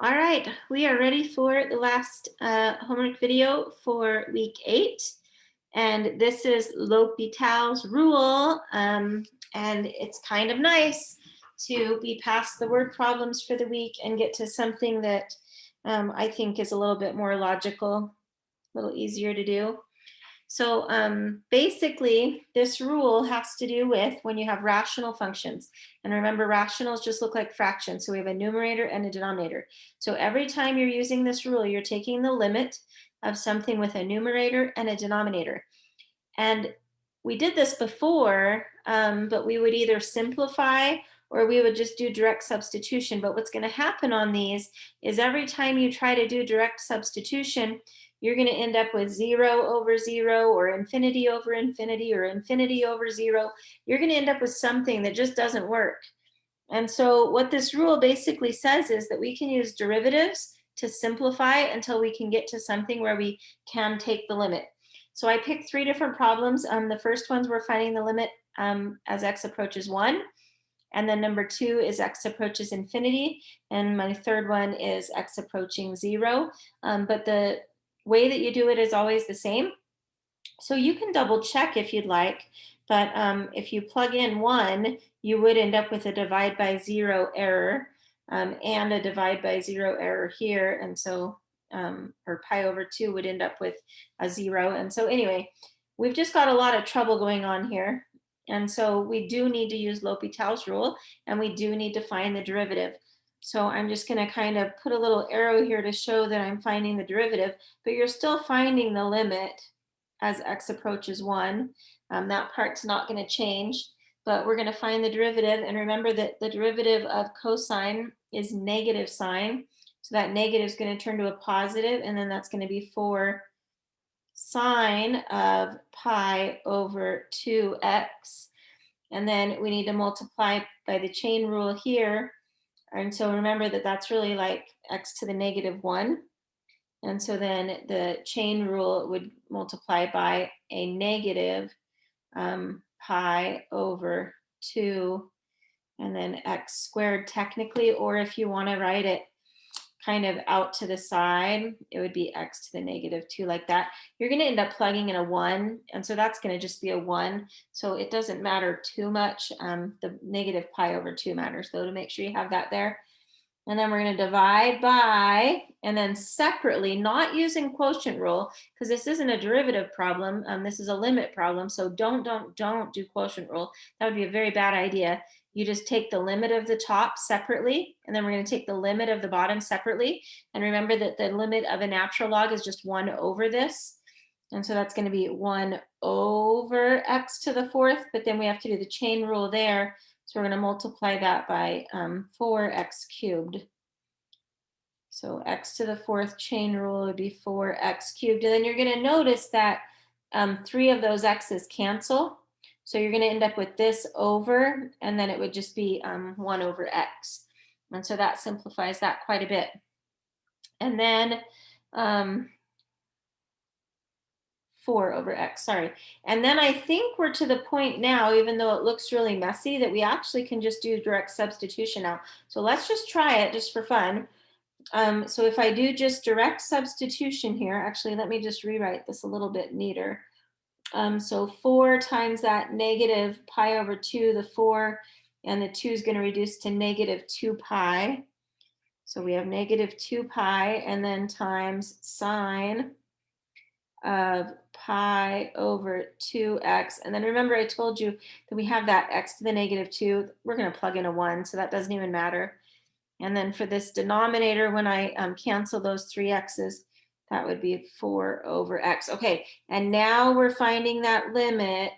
All right, we are ready for the last homework video for week 8. And this is L'Hopital's rule. And it's kind of nice to be past the word problems for the week and get to something that I think is a little bit more logical, a little easier to do. So basically, this rule has to do with when you have rational functions. And remember, rationals just look like fractions. So we have a numerator and a denominator. So every time you're using this rule, you're taking the limit of something with a numerator and a denominator. And we did this before, but we would either simplify or we would just do direct substitution. But what's going to happen on these is every time you try to do direct substitution, you're going to end up with 0 over 0 or infinity over infinity or infinity over 0. You're going to end up with something that just doesn't work. And so what this rule basically says is that we can use derivatives to simplify until we can get to something where we can take the limit. So I picked 3 different problems. The first ones we're finding the limit as x approaches 1. And then number 2 is x approaches infinity. And my third one is x approaching 0. But the way that you do it is always the same. So you can double check if you'd like, but if you plug in 1, you would end up with a divide by 0 error and a divide by 0 error here. And so, or pi over 2 would end up with a 0. And so anyway, we've just got a lot of trouble going on here. And so we do need to use L'Hopital's rule, and we do need to find the derivative. So I'm just going to kind of put a little arrow here to show that I'm finding the derivative, but you're still finding the limit as x approaches 1. That part's not going to change, but we're going to find the derivative. And remember that the derivative of cosine is negative sine. So that negative is going to turn to a positive, and then that's going to be 4 sine of pi over 2x. And then we need to multiply by the chain rule here. And so remember that that's really like x to the negative 1. And so then the chain rule would multiply by a negative pi over 2 and then x squared technically, or if you want to write it kind of out to the side, it would be x to the negative 2 like that. You're going to end up plugging in a 1, and so that's going to just be a 1. So it doesn't matter too much. The negative pi over 2 matters, though, to make sure you have that there. And then we're going to divide by, and then separately, not using quotient rule, because this isn't a derivative problem. This is a limit problem. So don't do quotient rule. That would be a very bad idea. You just take the limit of the top separately, and then we're going to take the limit of the bottom separately. And remember that the limit of a natural log is just 1 over this. And so that's going to be 1 over x to the 4th, but then we have to do the chain rule there. So we're going to multiply that by 4x cubed. So x to the 4th chain rule would be 4x cubed. And then you're going to notice that 3 of those x's cancel. So you're going to end up with this over, and then it would just be 1 over x. And so that simplifies that quite a bit. And then 4 over x, sorry. And then I think we're to the point now, even though it looks really messy, that we actually can just do direct substitution now. So let's just try it just for fun. So if I do just direct substitution here, actually, let me just rewrite this a little bit neater. So 4 times that negative pi over 2, the 4 and the 2 is going to reduce to negative 2 pi. So we have negative 2 pi and then times sine of pi over 2x. And then remember I told you that we have that x to the negative 2. We're going to plug in a 1, so that doesn't even matter. And then for this denominator, when I cancel those 3 x's, that would be 4 over x. Okay, and now we're finding that limit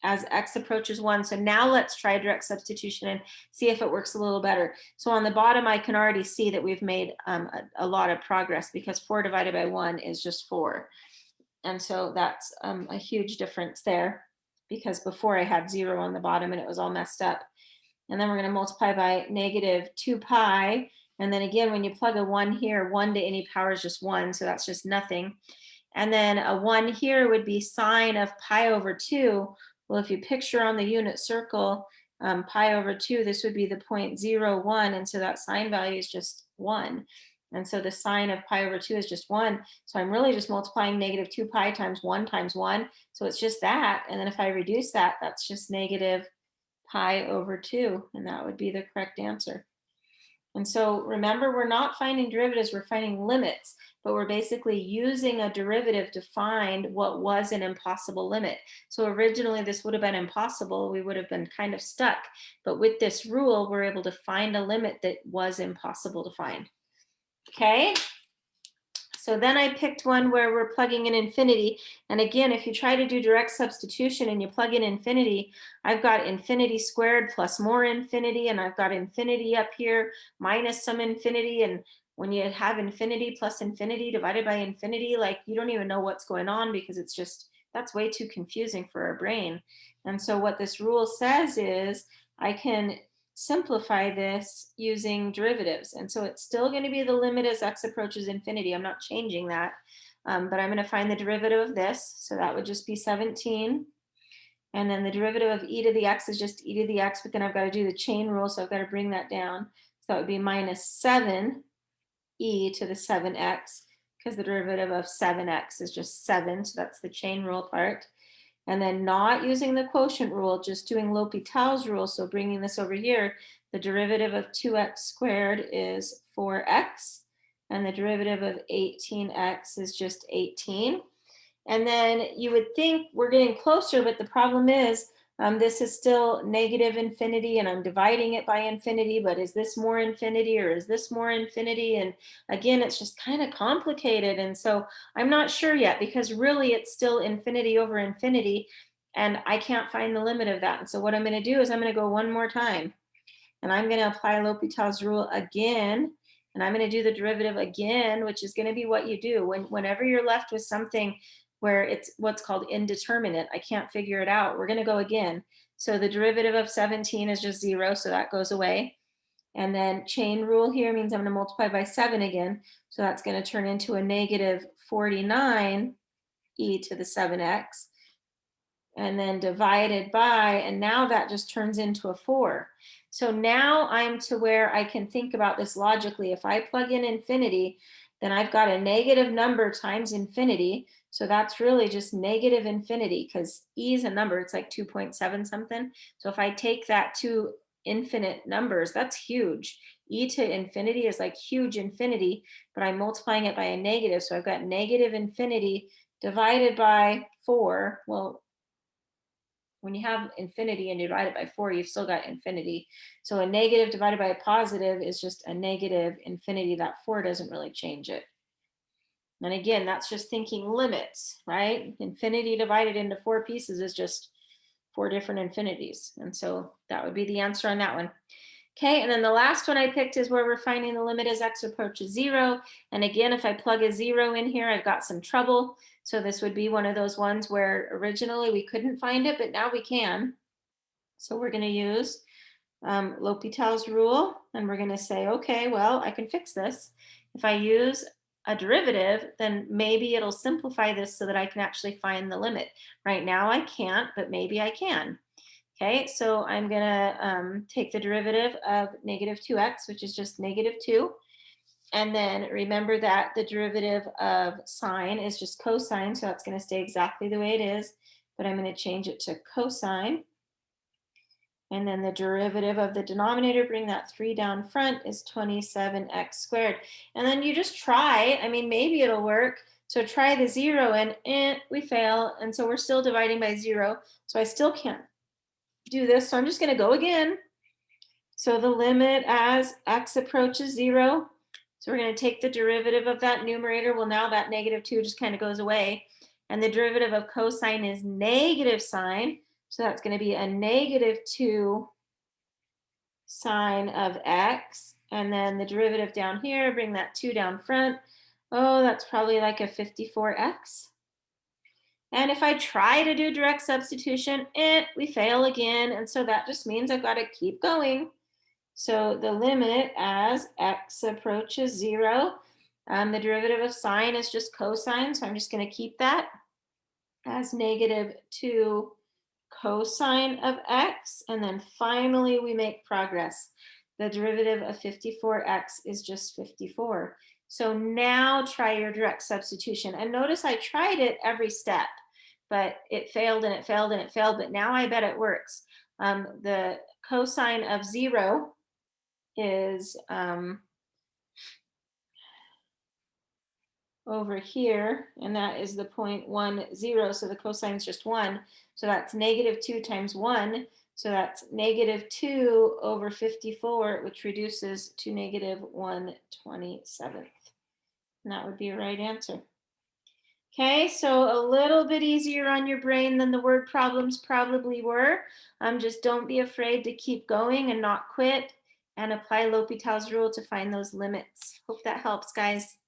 as x approaches 1. So now let's try direct substitution and see if it works a little better. So on the bottom, I can already see that we've made a lot of progress, because 4 divided by 1 is just 4. And so that's a huge difference there, because before I had 0 on the bottom and it was all messed up. And then we're going to multiply by negative 2 pi. And then again, when you plug a 1 here, 1 to any power is just 1. So that's just nothing. And then a 1 here would be sine of pi over 2. Well, if you picture on the unit circle, pi over 2, this would be the 0.01. And so that sine value is just 1. And so the sine of pi over 2 is just 1. So I'm really just multiplying negative 2 pi times 1 times 1. So it's just that. And then if I reduce that, that's just negative pi over 2. And that would be the correct answer. And so remember, we're not finding derivatives, we're finding limits, but we're basically using a derivative to find what was an impossible limit. So originally this would have been impossible, we would have been kind of stuck. But with this rule, we're able to find a limit that was impossible to find. Okay? So then I picked one where we're plugging in infinity. And again, if you try to do direct substitution and you plug in infinity, I've got infinity squared plus more infinity, and I've got infinity up here minus some infinity. And when you have infinity plus infinity divided by infinity, like you don't even know what's going on because it's just, that's way too confusing for our brain. And so what this rule says is I can simplify this using derivatives. And so it's still going to be the limit as x approaches infinity. I'm not changing that, but I'm going to find the derivative of this. So that would just be 17. And then the derivative of e to the x is just e to the x, but then I've got to do the chain rule. So I've got to bring that down. So that would be minus 7 e to the 7x, because the derivative of 7x is just 7. So that's the chain rule part. And then not using the quotient rule, just doing L'Hopital's rule. So bringing this over here, the derivative of 2x squared is 4x, and the derivative of 18x is just 18. And then you would think we're getting closer, but the problem is this is still negative infinity, and I'm dividing it by infinity, but is this more infinity or is this more infinity? And again, it's just kind of complicated. And so I'm not sure yet, because really it's still infinity over infinity, and I can't find the limit of that. And so what I'm going to do is I'm going to go one more time, and I'm going to apply L'Hopital's rule again, and I'm going to do the derivative again, which is going to be what you do whenever you're left with something where it's what's called indeterminate. I can't figure it out. We're going to go again. So the derivative of 17 is just 0, so that goes away. And then chain rule here means I'm going to multiply by 7 again. So that's going to turn into a negative 49 e to the 7x. And then divided by, and now that just turns into a 4. So now I'm to where I can think about this logically. If I plug in infinity, then I've got a negative number times infinity. So that's really just negative infinity, because e is a number, it's like 2.7 something. So if I take that to infinite numbers, that's huge. E to infinity is like huge infinity, but I'm multiplying it by a negative. So I've got negative infinity divided by 4. Well, when you have infinity and you divide it by 4, you've still got infinity. So a negative divided by a positive is just a negative infinity. That 4 doesn't really change it. And again, that's just thinking limits, right? Infinity divided into 4 pieces is just 4 different infinities. And so that would be the answer on that one. Okay, and then the last one I picked is where we're finding the limit as x approaches 0. And again, if I plug a 0 in here, I've got some trouble. So this would be one of those ones where originally we couldn't find it, but now we can. So we're going to use L'Hopital's rule, and we're going to say, okay, well, I can fix this. If I use a derivative, then maybe it'll simplify this so that I can actually find the limit. Right now I can't, but maybe I can. Okay, so I'm gonna take the derivative of negative 2x, which is just negative 2. And then remember that the derivative of sine is just cosine, so that's gonna stay exactly the way it is, but I'm gonna change it to cosine. And then the derivative of the denominator, bring that 3 down front, is 27x squared. And then you just try, I mean, maybe it'll work. So try the 0 and we fail. And so we're still dividing by 0. So I still can't do this. So I'm just going to go again. So the limit as x approaches 0. So we're going to take the derivative of that numerator. Well, now that negative 2 just kind of goes away. And the derivative of cosine is negative sine. So that's going to be a negative 2 sine of x. And then the derivative down here, bring that 2 down front. Oh, that's probably like a 54x. And if I try to do direct substitution, we fail again. And so that just means I've got to keep going. So the limit as x approaches 0, the derivative of sine is just cosine. So I'm just going to keep that as negative 2 cosine of x. And then finally, we make progress. The derivative of 54x is just 54. So now try your direct substitution. And notice I tried it every step, but it failed and it failed and it failed, but now I bet it works. The cosine of 0 is over here, and that is the 0.10, so the cosine is just 1. So that's -2 times 1. So that's -2 over 54, which reduces to -1/27. And that would be a right answer. Okay, so a little bit easier on your brain than the word problems probably were. Just don't be afraid to keep going and not quit, and apply L'Hopital's rule to find those limits. Hope that helps, guys.